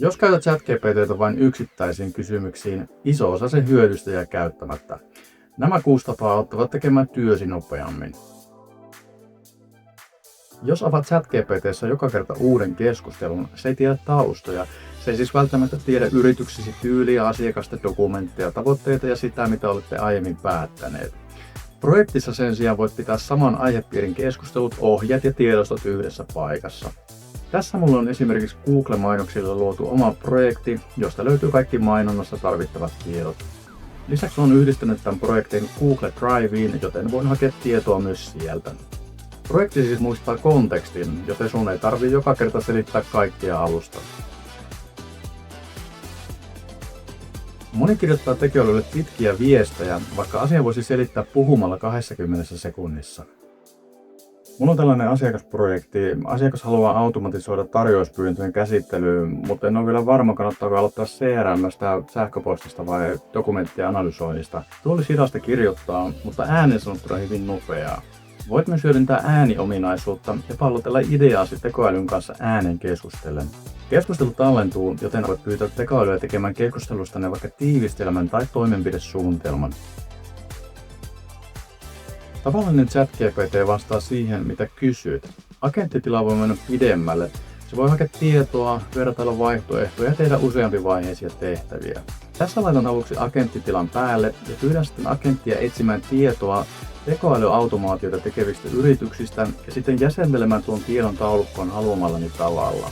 Jos käytät ChatGPT:tä vain yksittäisiin kysymyksiin, iso osa sen hyödystä jää käyttämättä. Nämä 6 tapaa auttavat tekemään työsi nopeammin. Jos avaat ChatGPT:ssä joka kerta uuden keskustelun, se ei tiedä taustoja. Se ei siis välttämättä tiedä yrityksesi tyyliä, asiakasta, dokumentteja, tavoitteita ja sitä, mitä olette aiemmin päättäneet. Projektissa sen sijaan voit pitää saman aihepiirin keskustelut, ohjeet ja tiedostot yhdessä paikassa. Tässä mulla on esimerkiksi Google-mainoksille luotu oma projekti, josta löytyy kaikki mainonnassa tarvittavat tiedot. Lisäksi olen yhdistänyt tämän projektin Google Driveen, joten voin hakea tietoa myös sieltä. Projekti siis muistaa kontekstin, joten sun ei tarvitse joka kerta selittää kaikkia alusta. Moni kirjoittaa tekoälylle pitkiä viestejä, vaikka asia voisi selittää puhumalla 20 sekunnissa. Mulla on tällainen asiakasprojekti. Asiakas haluaa automatisoida tarjouspyyntöjen käsittelyyn, mutta en ole vielä varma, kannattaako aloittaa CRM:stä, sähköpostista vai dokumenttien analysoinnista. Tuo oli hidasta kirjoittaa, mutta äänen sanottuna hyvin nopeaa. Voit myös hyödyntää ääniominaisuutta ja pallotella ideaasi tekoälyn kanssa äänen keskustellen. Keskustelu tallentuu, joten voit pyytää tekoälyä tekemään keskustelustanne vaikka tiivistelmän tai toimenpidesuunnitelman. Tavallinen ChatGPT vastaa siihen, mitä kysyt. Agenttitila voi mennä pidemmälle. Se voi hakea tietoa, vertailla vaihtoehtoja ja tehdä useampivaiheisia tehtäviä. Tässä laitan aluksi agenttitilan päälle ja pyydän sitten agenttia etsimään tietoa tekoälyautomaatioita tekevistä yrityksistä ja sitten jäsentelemään tuon tiedon taulukkoon haluamallani tavalla.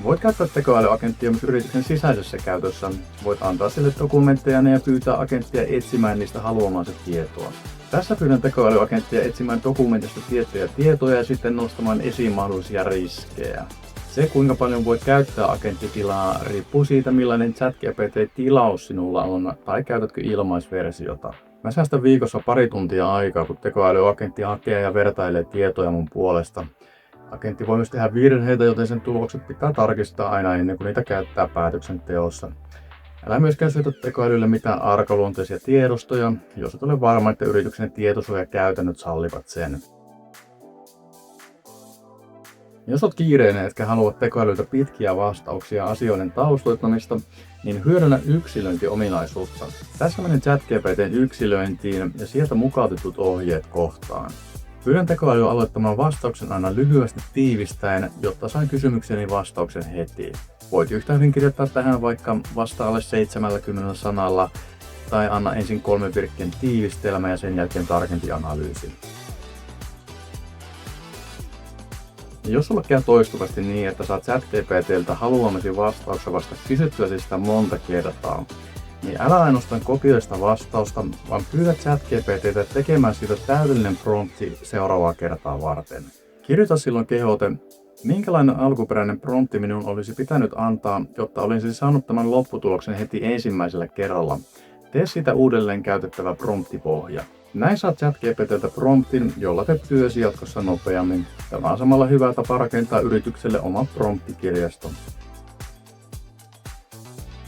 Voit käyttää tekoälyagenttia myös yrityksen sisäisessä käytössä. Voit antaa sille dokumentteja ja pyytää agenttia etsimään niistä haluamansa tietoa. Tässä pyydän tekoälyagenttia etsimään dokumentista tiettyjä tietoja ja sitten nostamaan esiin mahdollisia riskejä. Se, kuinka paljon voit käyttää agenttitilaa, riippuu siitä, millainen ChatGPT-tilaus sinulla on tai käytätkö ilmaisversiota. Mä säästän viikossa pari tuntia aikaa, kun tekoälyagentti hakee ja vertailee tietoja mun puolesta. Agentti voi myös tehdä virheitä, joten sen tulokset pitää tarkistaa aina ennen kuin niitä käyttää päätöksenteossa. Älä myöskään syötä tekoälylle mitään arkaluonteisia tiedostoja, jos et ole varma, että yrityksen tietosuojakäytännöt sallivat sen. Jos olet kiireinen etkä halua tekoälyltä pitkiä vastauksia asioiden taustoittamista, niin hyödynnä yksilöintiominaisuutta. Tässä menen ChatGPT:n yksilöintiin ja sieltä mukautetut ohjeet kohtaan. Pyydän tekoälyä aloittamaan vastauksen aina lyhyesti tiivistäen, jotta sain kysymykseni vastauksen heti. Voit yhtä hyvin kirjoittaa tähän vaikka vasta alle 70 sanalla tai anna ensin 3 virkkeen tiivistelmä ja sen jälkeen tarkempi analyysi. Ja jos sulla käy toistuvasti niin, että saat ChatGPT:ltä haluamasi vastauksen vasta kysyttyäsi sitä monta kertaa, niin älä ainoastaan kopioi sitä vastausta, vaan pyydä ChatGPT:tä tekemään siitä täydellinen prompti seuraavaa kertaa varten. Kirjoita silloin kehote, minkälainen alkuperäinen prompti minun olisi pitänyt antaa, jotta olisin saanut tämän lopputuloksen heti ensimmäisellä kerralla. Tee siitä uudelleen käytettävä promptipohja. Näin saat ChatGPT:ltä promptin, jolla teet työsi jatkossa nopeammin. Tämä on samalla hyvä tapa rakentaa yritykselle oma promptikirjasto.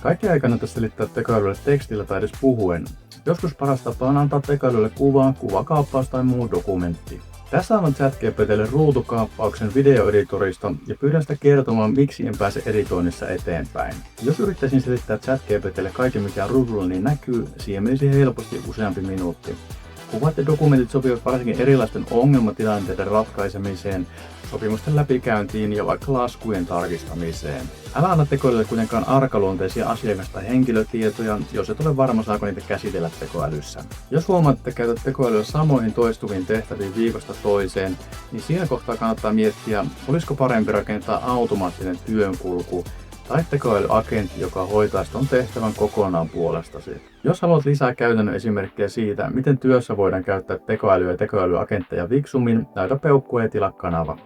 Kaikkea ei kannata selittää tekoälylle tekstillä tai edes puhuen. Joskus paras tapa on antaa tekoälylle kuva, kuvakaappaus tai muu dokumentti. Tässä annan ChatGPT:lle ruutukaappauksen videoeditorista ja pyydän sitä kertomaan, miksi en pääse editoinnissa eteenpäin. Jos yrittäisin selittää ChatGPT:lle kaiken mikä ruudulla näkyy, siihen menisi helposti useampi minuutti. Kuvat ja dokumentit sopivat varsinkin erilaisten ongelmatilanteiden ratkaisemiseen, sopimusten läpikäyntiin ja vaikka laskujen tarkistamiseen. Älä anna tekoälylle kuitenkaan arkaluonteisia asiakas- tai henkilötietoja, jos et ole varma saako niitä käsitellä tekoälyssä. Jos huomaat, että käytät tekoälyä samoihin toistuviin tehtäviin viikosta toiseen, niin siinä kohtaa kannattaa miettiä, olisiko parempi rakentaa automaattinen työnkulku tai tekoälyagentti, joka hoitaa ton tehtävän kokonaan puolestasi. Jos haluat lisää käytännön esimerkkejä siitä, miten työssä voidaan käyttää tekoälyä ja tekoälyagentteja fiksummin, näytä peukkua ja tilaa kanava.